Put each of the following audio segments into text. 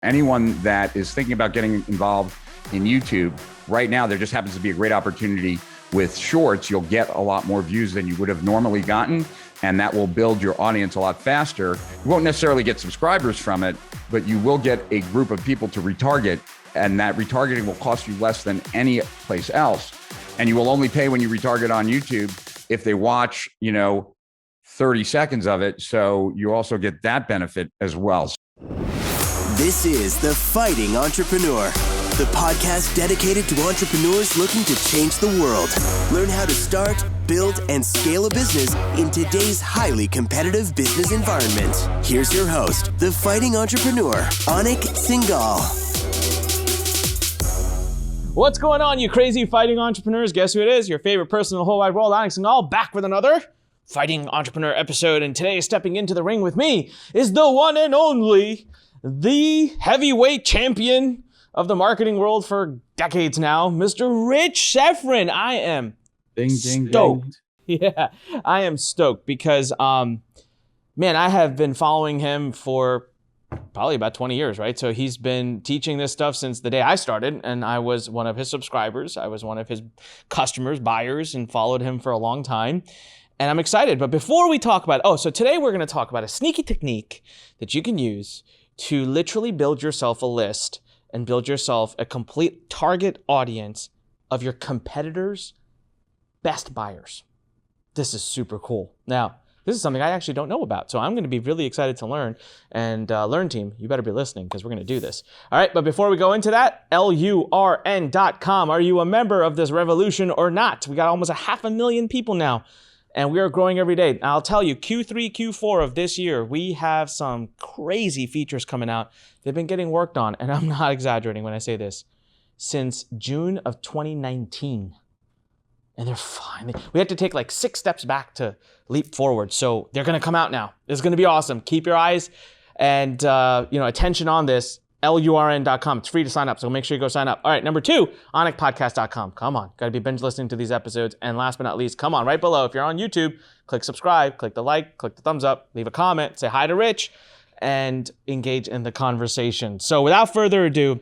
anyone that is thinking about getting involved in YouTube right now, there just happens to be a great opportunity with shorts. You'll get a lot more views than you would have normally gotten, and that will build your audience a lot faster. You won't necessarily get subscribers from it, but you will get a group of people to retarget, and that retargeting will cost you less than any place else. And you will only pay when you retarget on YouTube if they watch, 30 seconds of it. So you also get that benefit as well. This is The Fighting Entrepreneur, the podcast dedicated to entrepreneurs looking to change the world. Learn how to start, build, and scale a business in today's highly competitive business environment. Here's your host, The Fighting Entrepreneur, Anik Singal. What's going on, you crazy fighting entrepreneurs? Guess who it is? Your favorite person in the whole wide world, Anik Singal, back with another Fighting Entrepreneur episode. And today, stepping into the ring with me is the one and only, the heavyweight champion of the marketing world for decades now, Mr. Rich Schefren. I am stoked. Yeah, I am stoked because, man, I have been following him for probably about 20 years, right? So he's been teaching this stuff since the day I started, and I was one of his subscribers. I was one of his customers, buyers, and followed him for a long time. And I'm excited. But before we talk about, so today we're going to talk about a sneaky technique that you can use to literally build yourself a list and build yourself a complete target audience of your competitors' best buyers. This is super cool. Now, this is something I actually don't know about, so I'm going to be really excited to learn. And Lurn team, you better be listening because we're going to do this. All right, but before we go into that, Lurn.com. Are you a member of this revolution or not? We got almost 500,000 people now, and we are growing every day. Now, I'll tell you, Q3, Q4 of this year, we have some crazy features coming out. They've been getting worked on, and I'm not exaggerating when I say this, since June of 2019. And they're finally, we had to take like 6 steps back to leap forward. So they're going to come out now. It's going to be awesome. Keep your eyes and, attention on this. Lurn.com. It's free to sign up. So make sure you go sign up. All right. Number 2, onicpodcast.com. Come on. Got to be binge listening to these episodes. And last but not least, come on, right below. If you're on YouTube, click subscribe, click the like, click the thumbs up, leave a comment, say hi to Rich, and engage in the conversation. So without further ado,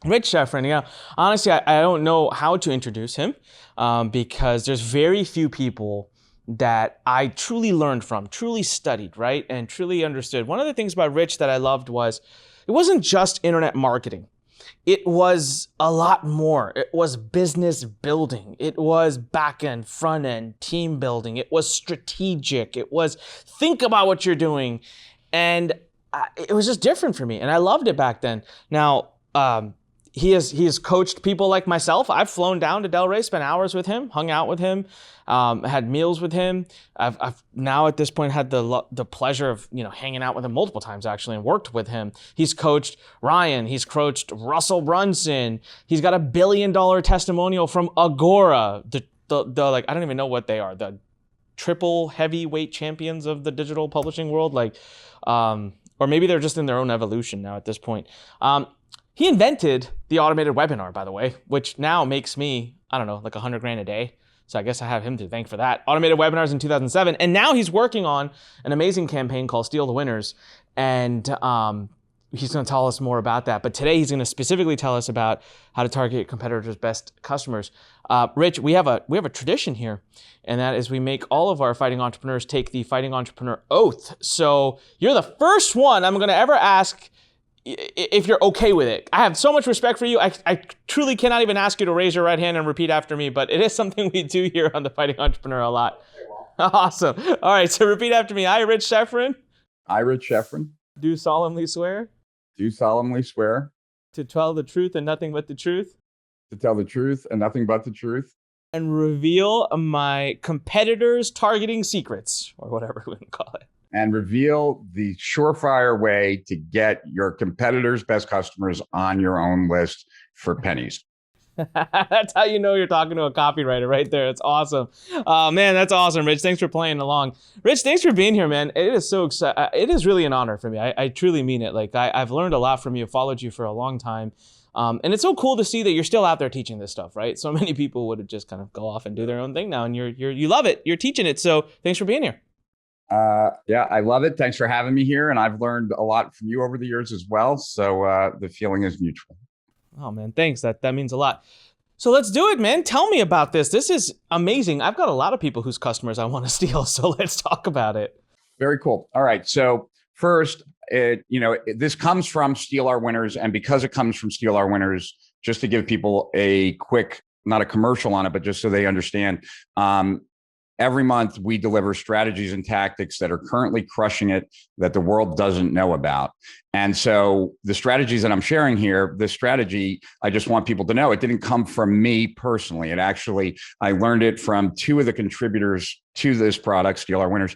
Rich Schefren, honestly, I don't know how to introduce him because there's very few people that I truly learned from, truly studied, right? And truly understood. One of the things about Rich that I loved was it wasn't just internet marketing. It was a lot more. It was business building. It was back end, front end, team building. It was strategic. It was think about what you're doing. And it was just different for me. And I loved it back then. Now, he has coached people like myself. I've flown down to Delray, spent hours with him, hung out with him, had meals with him. I've now at this point had the pleasure of hanging out with him multiple times actually, and worked with him. He's coached Ryan. He's coached Russell Brunson. He's got $1 billion testimonial from Agora. The like I don't even know what they are. The triple heavyweight champions of the digital publishing world, or maybe they're just in their own evolution now at this point. He invented the automated webinar, by the way, which now makes me, like $100,000 a day. So I guess I have him to thank for that. Automated webinars in 2007. And now he's working on an amazing campaign called Steal the Winners. And he's going to tell us more about that. But today he's going to specifically tell us about how to target competitors' best customers. Rich, we have a tradition here, and that is we make all of our fighting entrepreneurs take the Fighting Entrepreneur Oath. So you're the first one I'm going to ever ask if you're okay with it. I have so much respect for you. I truly cannot even ask you to raise your right hand and repeat after me, but it is something we do here on the Fighting Entrepreneur a lot. Awesome. All right, so repeat after me. I, Rich Schefren. I, Rich Schefren. Do solemnly swear. Do solemnly swear. To tell the truth and nothing but the truth. To tell the truth and nothing but the truth. And reveal my competitors' targeting secrets, or whatever we want to call it. And reveal the surefire way to get your competitors' best customers on your own list for pennies. That's how you know you're talking to a copywriter right there. It's awesome. Man, that's awesome, Rich. Thanks for playing along. Rich, thanks for being here, man. It is so exciting. It is really an honor for me. I truly mean it. I've learned a lot from you, followed you for a long time. And it's so cool to see that you're still out there teaching this stuff, right? So many people would have just kind of go off and do their own thing now, and you love it. You're teaching it. So thanks for being here. Yeah, I love it. Thanks for having me here. And I've learned a lot from you over the years as well. So the feeling is mutual. Oh man, thanks. That means a lot. So let's do it, man. Tell me about this. This is amazing. I've got a lot of people whose customers I want to steal. So let's talk about it. Very cool. All right. So first, this comes from Steal Our Winners. And because it comes from Steal Our Winners, just to give people a quick, not a commercial on it, but just so they understand, every month we deliver strategies and tactics that are currently crushing it that the world doesn't know about. And so the strategies that I'm sharing here, this strategy, I just want people to know it didn't come from me personally. I learned it from two of the contributors to this product, Steal Our Winners,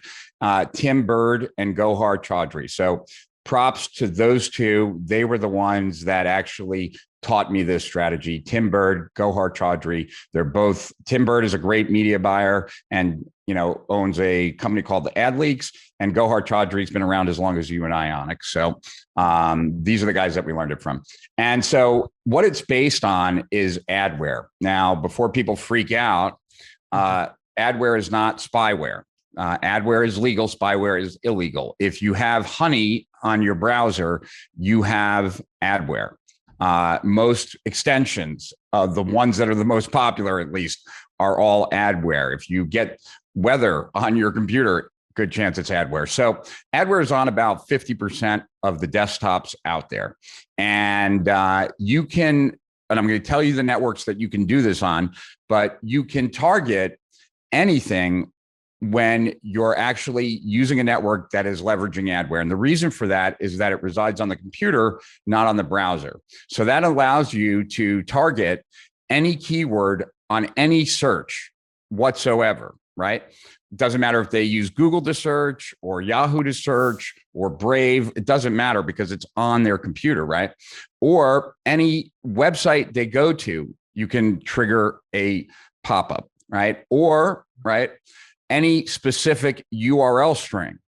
Tim Bird and Gohar Chaudhry. So props to those two. They were the ones that actually taught me this strategy. Tim Bird, Gohar Chaudhry. Tim Bird is a great media buyer and, owns a company called the Ad Leaks, and Gohar Chaudhry's been around as long as you and I, Anik. So these are the guys that we learned it from. And so what it's based on is adware. Now, before people freak out, adware is not spyware. Adware is legal, spyware is illegal. If you have honey on your browser, you have adware. Most extensions, the ones that are the most popular at least, are all adware. If you get weather on your computer, good chance it's adware. So adware is on about 50% of the desktops out there. And you can, and I'm going to tell you the networks that you can do this on, but you can target anything when you're actually using a network that is leveraging adware. And the reason for that is that it resides on the computer, not on the browser. So that allows you to target any keyword on any search whatsoever, right? It doesn't matter if they use Google to search or Yahoo to search or Brave. It doesn't matter because it's on their computer, right? Or any website they go to, you can trigger a pop-up, right? Or, right, any specific URL string,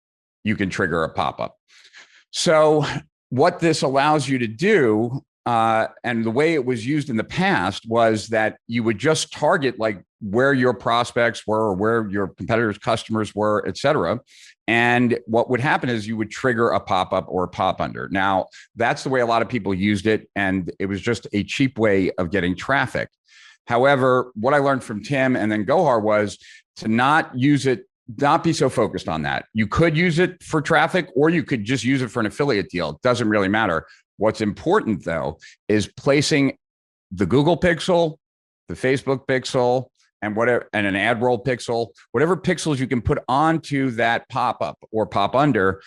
you can trigger a pop-up. So what this allows you to do, and the way it was used in the past, was that you would just target like where your prospects were or where your competitors' customers were, et cetera. And what would happen is you would trigger a pop-up or a pop-under. Now, that's the way a lot of people used it, and it was just a cheap way of getting traffic. However, what I learned from Tim and then Gohar was to not use it, not be so focused on that. You could use it for traffic, or you could just use it for an affiliate deal. It doesn't really matter. What's important, though, is placing the Google pixel, the Facebook pixel, and an ad roll pixel, whatever pixels you can put onto that pop-up or pop-under,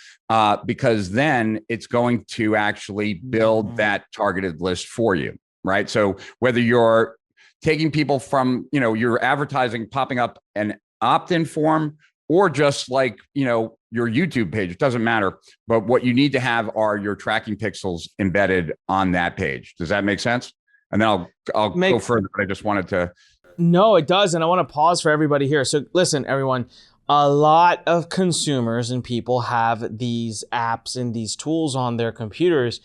because then it's going to actually build that targeted list for you, right? So whether you're taking people from, your advertising popping up an opt-in form or just like, your YouTube page, it doesn't matter. But what you need to have are your tracking pixels embedded on that page. Does that make sense? And then I'll go further, but I just wanted to. No, it does. And I want to pause for everybody here. So listen, everyone, a lot of consumers and people have these apps and these tools on their computers.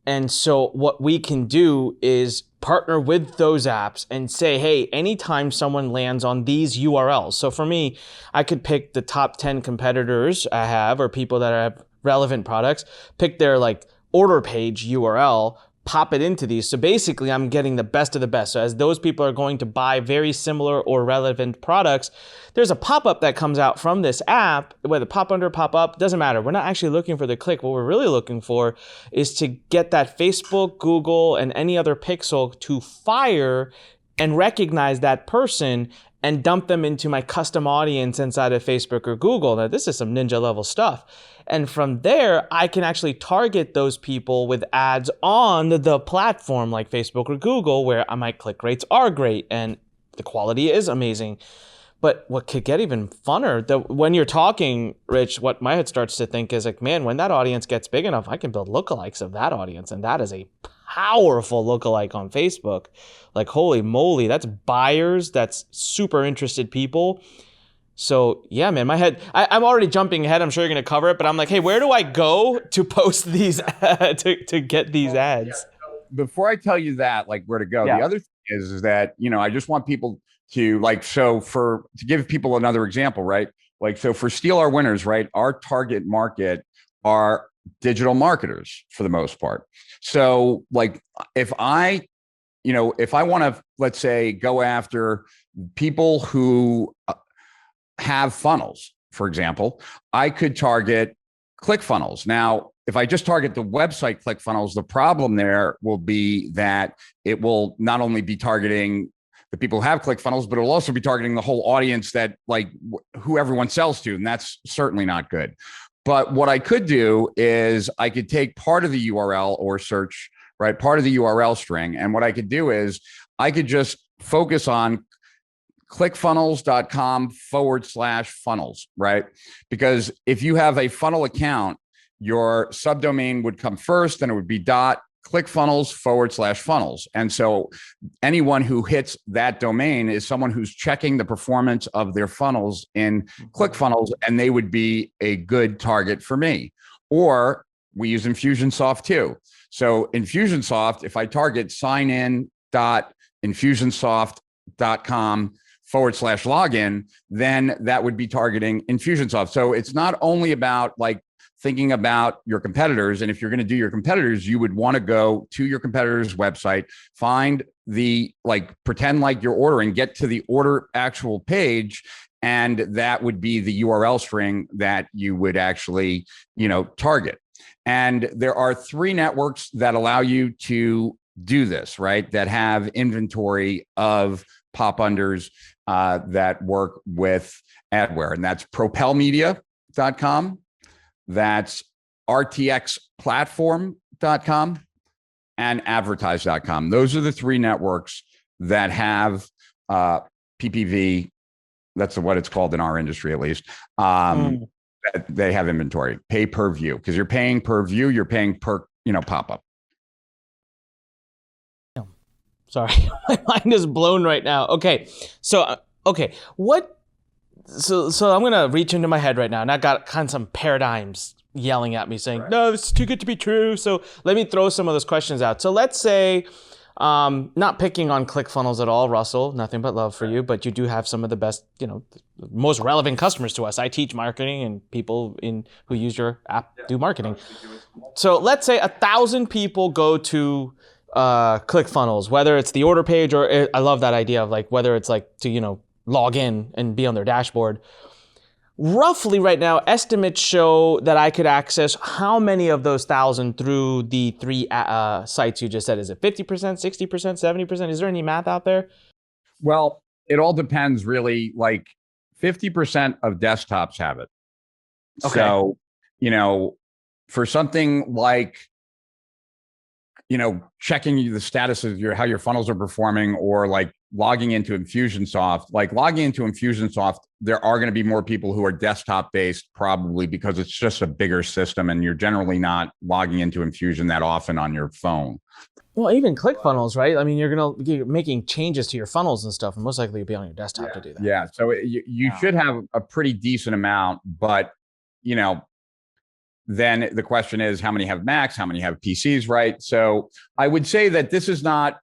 And so what we can do is partner with those apps and say, hey, anytime someone lands on these URLs. So for me, I could pick the top 10 competitors I have or people that have relevant products, pick their like order page URL, pop it into these. So basically I'm getting the best of the best. So as those people are going to buy very similar or relevant products, there's a pop-up that comes out from this app, whether pop under, pop up, doesn't matter. We're not actually looking for the click. What we're really looking for is to get that Facebook, Google, and any other pixel to fire and recognize that person and dump them into my custom audience inside of Facebook or Google. Now, this is some ninja level stuff. And from there, I can actually target those people with ads on the platform like Facebook or Google, where my click rates are great and the quality is amazing. But what could get even funner, when you're talking, Rich, what my head starts to think is like, man, when that audience gets big enough, I can build lookalikes of that audience. And that is a powerful lookalike on Facebook. Like, holy moly, that's buyers, that's super interested people. So yeah, man, my head, I'm already jumping ahead. I'm sure you're going to cover it, but I'm like, hey, where do I go to post these, to get these ads? Yeah. Before I tell you that, like where to go, the other thing is that, I just want people to like, to give people another example, right? Like, so for Steal Our Winners, right? Our target market are digital marketers for the most part. So like if I want to, let's say, go after people who have funnels, for example, I could target ClickFunnels. Now, if I just target the website ClickFunnels, the problem there will be that it will not only be targeting the people who have ClickFunnels, but it'll also be targeting the whole audience that like who everyone sells to. And that's certainly not good. But what I could do is I could take part of the URL or search, right? Part of the URL string. And what I could do is I could just focus on clickfunnels.com/funnels, right? Because if you have a funnel account, your subdomain would come first, and it would be .clickfunnels/funnels. And so anyone who hits that domain is someone who's checking the performance of their funnels in ClickFunnels, and they would be a good target for me. Or we use Infusionsoft too. So Infusionsoft, if I target signin.infusionsoft.com/login, then that would be targeting Infusionsoft. So it's not only about like thinking about your competitors. And if you're going to do your competitors, you would want to go to your competitor's website, find the, like, pretend like you're ordering, get to the order actual page. And that would be the URL string that you would actually, target. And there are 3 networks that allow you to do this, right? That have inventory of pop unders that work with adware. And that's propelmedia.com. That's rtxplatform.com and advertise.com. Those are the 3 networks that have PPV. That's what it's called in our industry, at least. They have inventory, pay per view, because you're paying per view, you're paying per, pop-up. Sorry, my mind is blown right now. Okay, so what? So I'm gonna reach into my head right now, and I got kind of some paradigms yelling at me, saying, "No, this is too good to be true." So let me throw some of those questions out. So let's say, not picking on ClickFunnels at all, Russell. Nothing but love for you, but you do have some of the best, most relevant customers to us. I teach marketing, and people who use your app do marketing. So let's say 1,000 people go to ClickFunnels, whether it's the order page or I love that idea of like whether it's like to log in and be on their dashboard. Roughly right now, estimates show that I could access how many of those 1,000 through the 3 sites you just said? Is it 50%, 60%, 70%? Is there any math out there? Well, it all depends, really. Like 50% of desktops have it. Okay. So, for something like, checking the status of how your funnels are performing, or like logging into Infusionsoft, there are going to be more people who are desktop based, probably because it's just a bigger system and you're generally not logging into Infusion that often on your phone. Well, even ClickFunnels, right? I mean, you're making changes to your funnels and stuff, and most likely you'll be on your desktop to do that. Yeah. So you should have a pretty decent amount, but then the question is, how many have Macs? How many have PCs, right? So I would say that this is not,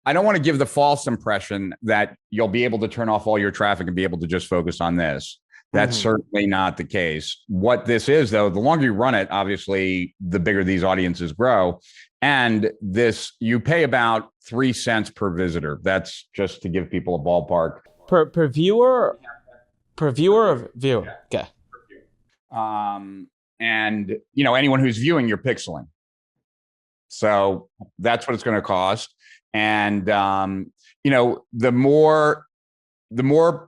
I don't want to give the false impression that you'll be able to turn off all your traffic and be able to just focus on this. That's certainly not the case. What this is, though, the longer you run it, obviously, the bigger these audiences grow. And you pay about 3 cents per visitor. That's just to give people a ballpark. Per viewer? Per viewer or viewer? Okay. And anyone who's viewing, you're pixeling. So that's what it's going to cost. And the more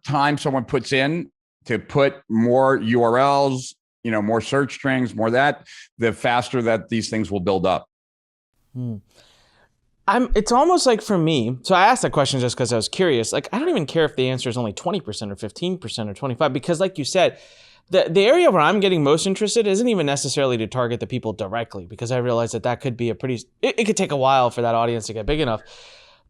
time someone puts in to put more URLs, more search strings, the faster that these things will build up. It's almost like, for me, so I asked that question just because I was curious. Like, I don't even care if the answer is only 20% or 15% or 25%, because like you said, the area where I'm getting most interested isn't even necessarily to target the people directly, because I realize that could be it could take a while for that audience to get big enough.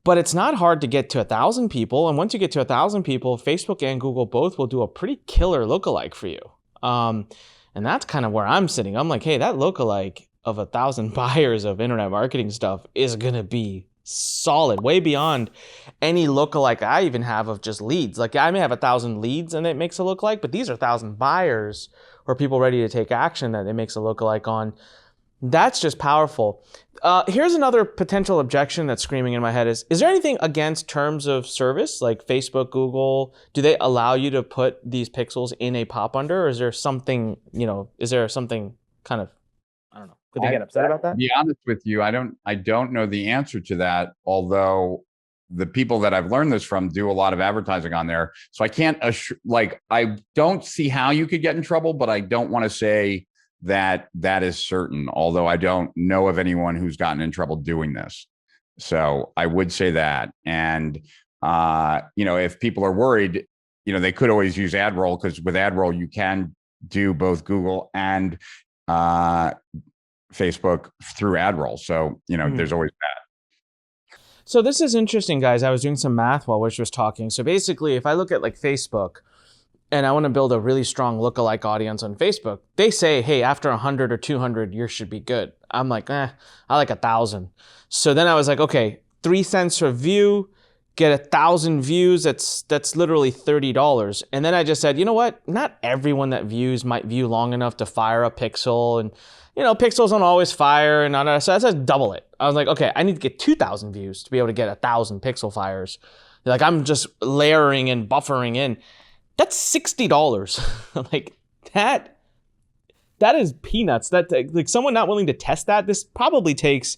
But it's not hard to get to 1,000 people. And once you get to 1,000 people, Facebook and Google both will do a pretty killer lookalike for you. And that's kind of where I'm sitting. I'm like, hey, that lookalike of 1,000 buyers of internet marketing stuff is going to be solid, way beyond any lookalike I even have of just leads. Like I may have 1,000 leads and it makes a lookalike, but these are 1,000 buyers or people ready to take action that it makes a lookalike on. That's just powerful. Here's another potential objection that's screaming in my head is there anything against terms of service like Facebook, Google? Do they allow you to put these pixels in a pop under, or is there something, is there something kind of, I don't know. Could they get upset about that? To be honest with you, I don't know the answer to that, although the people that I've learned this from do a lot of advertising on there. So I can't I don't see how you could get in trouble, but I don't want to say that is certain, although I don't know of anyone who's gotten in trouble doing this. So I would say that. And, if people are worried, they could always use AdRoll, because with AdRoll, you can do both Google and Facebook through AdRoll. So, there's always that. So this is interesting, guys. I was doing some math while Wish was talking. So basically, if I look at like Facebook, and I want to build a really strong lookalike audience on Facebook, they say, hey, after 100 or 200, you should be good. I'm like, I like 1,000. So then I was like, okay, 3 cents a view, get 1,000 views. That's literally $30. And then I just said, you know what? Not everyone that views might view long enough to fire a pixel. And, pixels don't always fire. And so I said, double it. I was like, okay, I need to get 2,000 views to be able to get 1,000 pixel fires. Like I'm just layering and buffering in. That's $60. Like that is peanuts. That like someone not willing to test that, this probably takes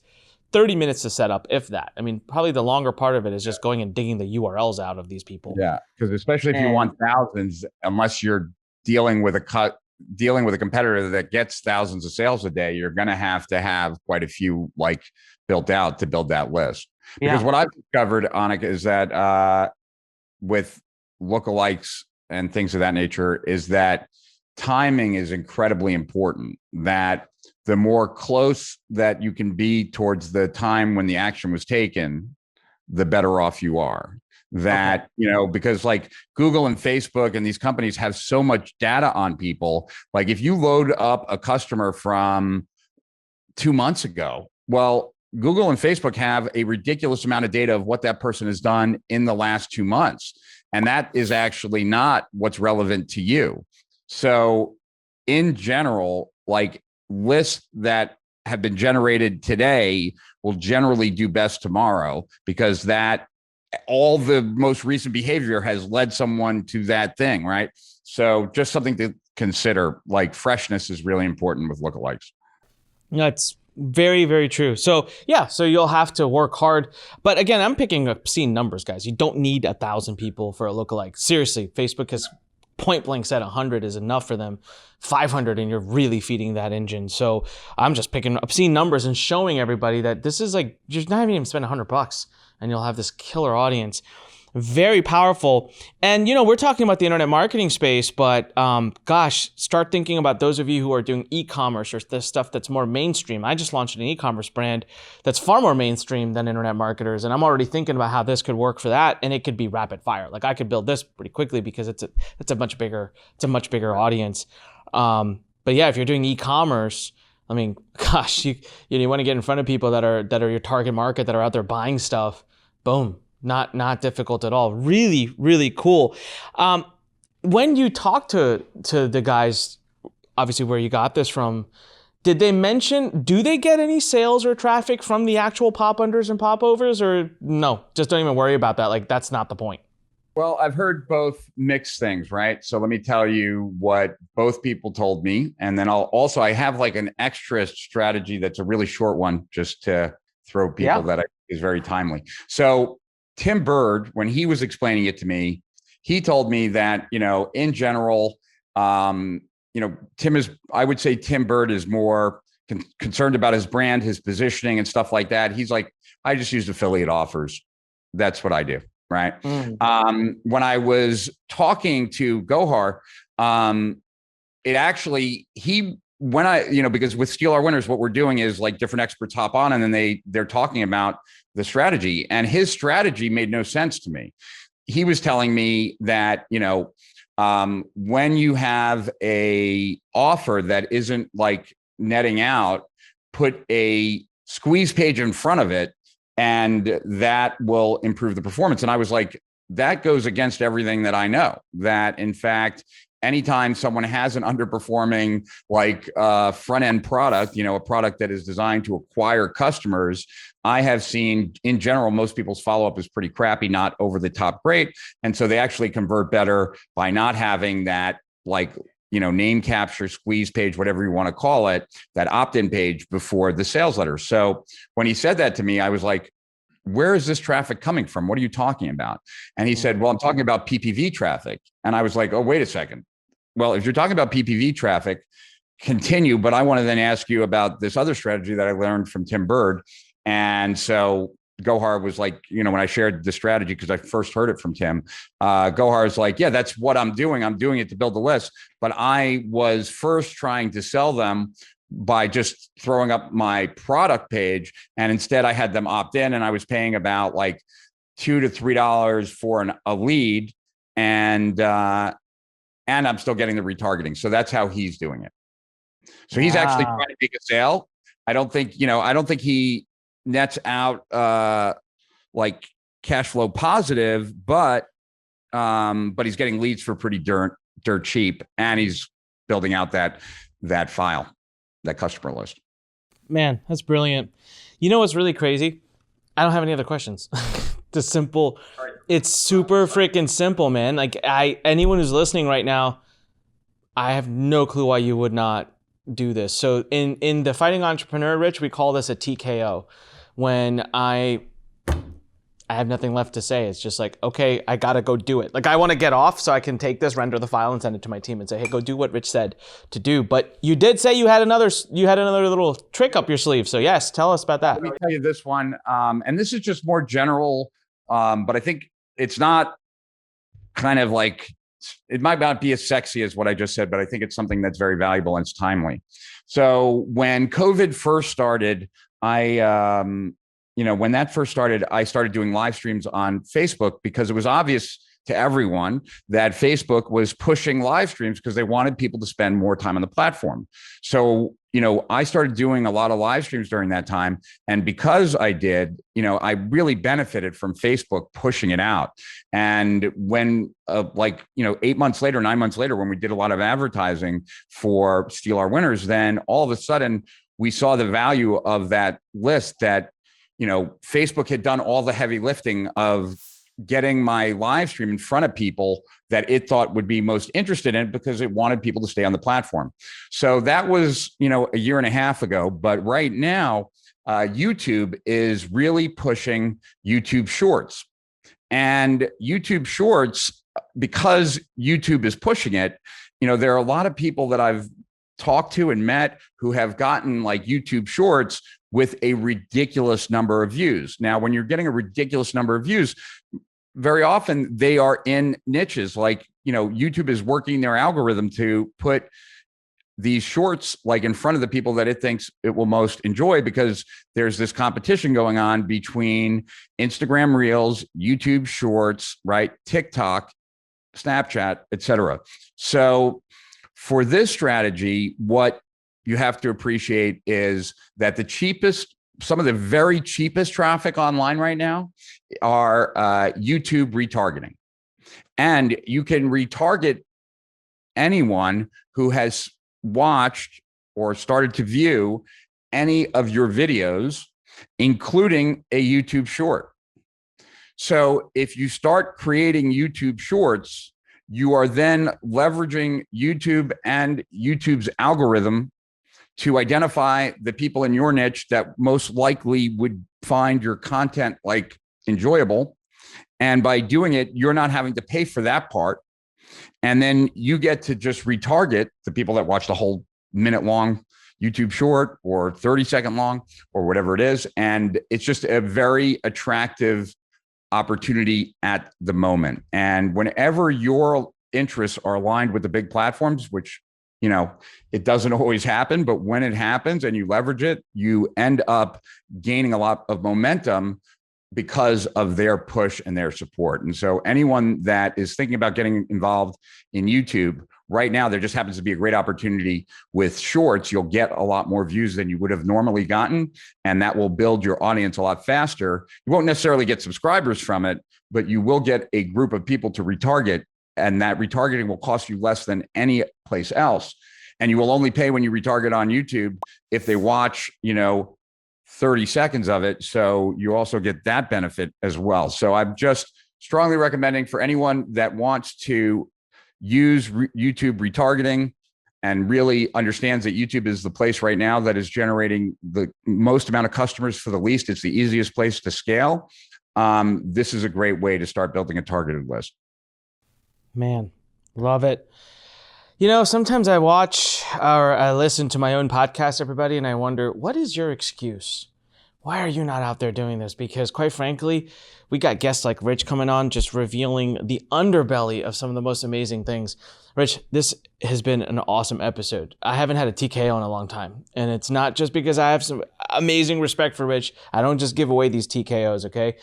30 minutes to set up, if that. I mean, probably the longer part of it is just going and digging the URLs out of these people. Yeah, because especially if you want thousands, unless you're dealing with a competitor that gets thousands of sales a day, you're going to have quite a few built out to build that list. Because what I've discovered, Anik, is that with lookalikes and things of that nature, is that timing is incredibly important. That the more close that you can be towards the time when the action was taken, the better off you are. That, because like Google and Facebook and these companies have so much data on people. Like if you load up a customer from 2 months ago, well, Google and Facebook have a ridiculous amount of data of what that person has done in the last 2 months. And that is actually not what's relevant to you. So in general, like lists that have been generated today will generally do best tomorrow, because that all the most recent behavior has led someone to that thing, right? So just something to consider, like freshness is really important with lookalikes. That's very, very true. So so you'll have to work hard. But again, I'm picking obscene numbers, guys. You don't need 1,000 people for a lookalike. Seriously, Facebook has point blank said 100 is enough for them. 500 and you're really feeding that engine. So I'm just picking obscene numbers and showing everybody that this is like, you're not even spend $100 and you'll have this killer audience. Very powerful. And, we're talking about the internet marketing space, but gosh, start thinking about those of you who are doing e-commerce or the stuff that's more mainstream. I just launched an e-commerce brand that's far more mainstream than internet marketers. And I'm already thinking about how this could work for that. And it could be rapid fire. Like I could build this pretty quickly because it's a much bigger audience. But yeah, if you're doing e-commerce, I mean, gosh, you want to get in front of people that are your target market, that are out there buying stuff. Boom. Not difficult at all. Really, really cool. When you talk to the guys, obviously where you got this from, did they mention, do they get any sales or traffic from the actual pop unders and pop overs, or no, just don't even worry about that? Like that's not the point. Well, I've heard both mixed things, right? So let me tell you what both people told me. And then I have like an extra strategy that's a really short one just to throw people that is very timely. So Tim Bird, when he was explaining it to me, he told me that, in general, I would say Tim Bird is more concerned about his brand, his positioning and stuff like that. He's like, I just use affiliate offers. That's what I do. Right. When I was talking to Gohar, because with Steal Our Winners, what we're doing is like different experts hop on and then they're talking about the strategy, and his strategy made no sense to me. He was telling me that, when you have a offer that isn't like netting out, put a squeeze page in front of it and that will improve the performance. And I was like, that goes against everything that I know, that in fact, anytime someone has an underperforming like front end product, a product that is designed to acquire customers, I have seen in general, most people's follow-up is pretty crappy, not over the top great. And so they actually convert better by not having that like, name capture, squeeze page, whatever you want to call it, that opt-in page before the sales letter. So when he said that to me, I was like, where is this traffic coming from? What are you talking about? And he said, well, I'm talking about PPV traffic. And I was like, oh, wait a second. Well, if you're talking about PPV traffic, continue. But I want to then ask you about this other strategy that I learned from Tim Bird. And so Gohar was like, when I shared the strategy, because I first heard it from Tim, Gohar is like, yeah, that's what I'm doing. I'm doing it to build the list. But I was first trying to sell them by just throwing up my product page. And instead I had them opt in, and I was paying about like $2 to $3 for a lead. And I'm still getting the retargeting. So that's how he's doing it. So he's actually trying to make a sale. I don't think he nets out like cash flow positive, but he's getting leads for pretty dirt cheap, and he's building out that file, that customer list. Man, that's brilliant. You know what's really crazy? I don't have any other questions. It's super freaking simple, man. Like anyone who's listening right now, I have no clue why you would not do this. So in the Fighting Entrepreneur, Rich, we call this a TKO. When I have nothing left to say. It's just like, okay, I gotta go do it. Like I want to get off so I can take this, render the file, and send it to my team and say, hey, go do what Rich said to do. But you did say you had another little trick up your sleeve. So yes, tell us about that. Let me tell you this one, and this is just more general, but I think it's not kind of like, it might not be as sexy as what I just said, but I think it's something that's very valuable and it's timely. So when COVID first started, when that first started, I started doing live streams on Facebook because it was obvious to everyone that Facebook was pushing live streams because they wanted people to spend more time on the platform. So, I started doing a lot of live streams during that time. And because I did, I really benefited from Facebook pushing it out. And when 8 months later, 9 months later, when we did a lot of advertising for Steal Our Winners, then all of a sudden we saw the value of that list that, Facebook had done all the heavy lifting of getting my live stream in front of people that it thought would be most interested in because it wanted people to stay on the platform. So that was, a year and a half ago. But right now, YouTube is really pushing YouTube Shorts. And YouTube Shorts, because YouTube is pushing it, there are a lot of people that I've talked to and met who have gotten like YouTube Shorts with a ridiculous number of views. Now, when you're getting a ridiculous number of views, very often they are in niches. Like, YouTube is working their algorithm to put these shorts like in front of the people that it thinks it will most enjoy, because there's this competition going on between Instagram Reels, YouTube Shorts, right? TikTok, Snapchat, etc. So for this strategy, what you have to appreciate is that some of the very cheapest traffic online right now are YouTube retargeting. And you can retarget anyone who has watched or started to view any of your videos, including a YouTube short. So if you start creating YouTube shorts, you are then leveraging YouTube and YouTube's algorithm to identify the people in your niche that most likely would find your content like enjoyable. And by doing it, you're not having to pay for that part. And then you get to just retarget the people that watched a whole minute long YouTube short or 30-second long or whatever it is. And it's just a very attractive opportunity at the moment. And whenever your interests are aligned with the big platforms, which it doesn't always happen, but when it happens and you leverage it, you end up gaining a lot of momentum because of their push and their support. And so anyone that is thinking about getting involved in YouTube right now, there just happens to be a great opportunity with shorts. You'll get a lot more views than you would have normally gotten, and that will build your audience a lot faster. You won't necessarily get subscribers from it, but you will get a group of people to retarget, and that retargeting will cost you less than any place else. And you will only pay when you retarget on YouTube if they watch, 30 seconds of it. So you also get that benefit as well. So I'm just strongly recommending for anyone that wants to use YouTube retargeting and really understands that YouTube is the place right now that is generating the most amount of customers for the least. It's the easiest place to scale. This is a great way to start building a targeted list. Man, love it. Sometimes I watch or I listen to my own podcast, everybody, and I wonder, what is your excuse? Why are you not out there doing this? Because quite frankly, we got guests like Rich coming on, just revealing the underbelly of some of the most amazing things. Rich, this has been an awesome episode. I haven't had a TKO in a long time. And it's not just because I have some amazing respect for Rich. I don't just give away these TKOs, okay?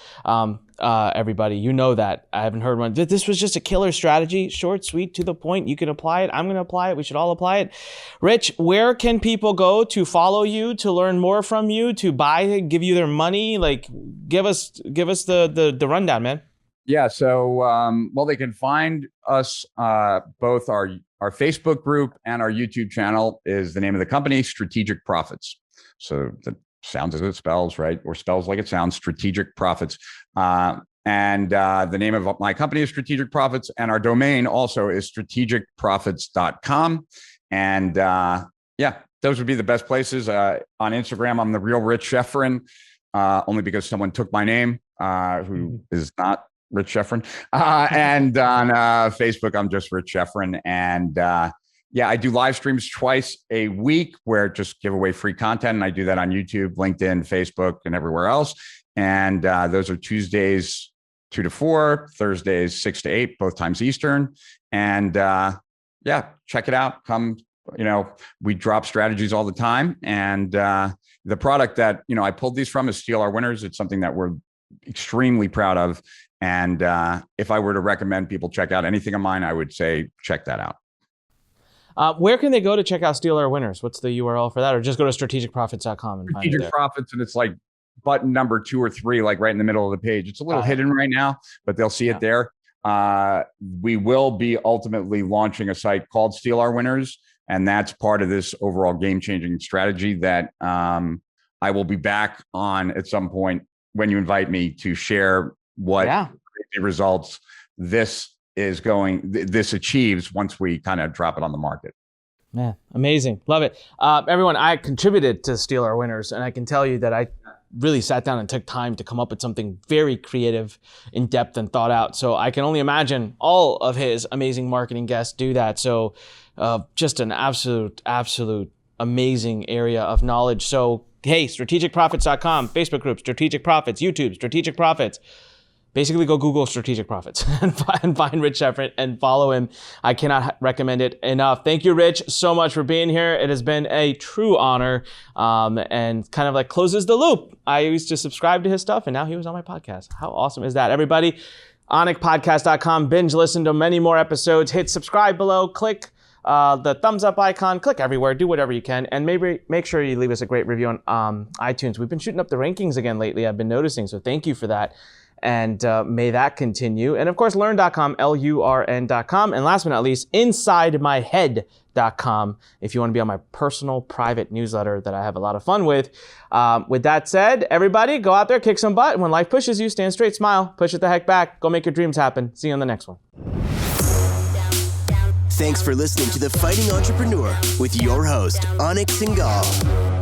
Everybody, you know that. I haven't heard one. This was just a killer strategy. Short, sweet, to the point. You can apply it. I'm going to apply it. We should all apply it. Rich, where can people go to follow you, to learn more from you, to buy, give you their money? Like, give us the rundown, man. Yeah. So, they can find us, both our Facebook group and our YouTube channel is the name of the company, Strategic Profits. So that sounds as it spells, right? Or spells like it sounds, Strategic Profits. And the name of my company is Strategic Profits, and our domain also is strategicprofits.com. And those would be the best places. On Instagram, I'm the real Rich Schefren, only because someone took my name, who is not Rich Schefren. And on Facebook, I'm just Rich Schefren. And I do live streams twice a week where just give away free content. And I do that on YouTube, LinkedIn, Facebook, and everywhere else. And those are Tuesdays 2 to 4, Thursdays 6 to 8, both times Eastern. And check it out. Come, we drop strategies all the time. And the product that, I pulled these from is Steal Our Winners. It's something that we're extremely proud of. And if I were to recommend people check out anything of mine, I would say check that out. Where can they go to check out Steal Our Winners? What's the URL for that? Or just go to strategicprofits.com and find it there. Strategic Profits, and it's like button number 2 or 3, like right in the middle of the page. It's a little hidden right now, but they'll see it there. We will be ultimately launching a site called Steal Our Winners, and that's part of this overall game-changing strategy that I will be back on at some point when you invite me to share what crazy results this achieves once we kind of drop it on the market. Man, amazing. Love it. Everyone, I contributed to Steal Our Winners, and I can tell you that I really sat down and took time to come up with something very creative, in depth, and thought out. So I can only imagine all of his amazing marketing guests do that. So just an absolute amazing area of knowledge. So, hey, strategicprofits.com, Facebook group, Strategic Profits, YouTube, Strategic Profits. Basically, go Google Strategic Profits and find Rich Schefren and follow him. I cannot recommend it enough. Thank you, Rich, so much for being here. It has been a true honor, and kind of like closes the loop. I used to subscribe to his stuff, and now he was on my podcast. How awesome is that? Everybody, anikpodcast.com, binge listen to many more episodes. Hit subscribe below, click the thumbs up icon, click everywhere, do whatever you can, and maybe make sure you leave us a great review on iTunes. We've been shooting up the rankings again lately, I've been noticing, so thank you for that. And may that continue. And of course, Lurn.com, Lurn.com. And last but not least, InsideMyHead.com, if you want to be on my personal private newsletter that I have a lot of fun with. With that said, everybody, go out there, kick some butt. When life pushes you, stand straight, smile, push it the heck back. Go make your dreams happen. See you on the next one. Thanks for listening to The Fighting Entrepreneur with your host, Anik Singal.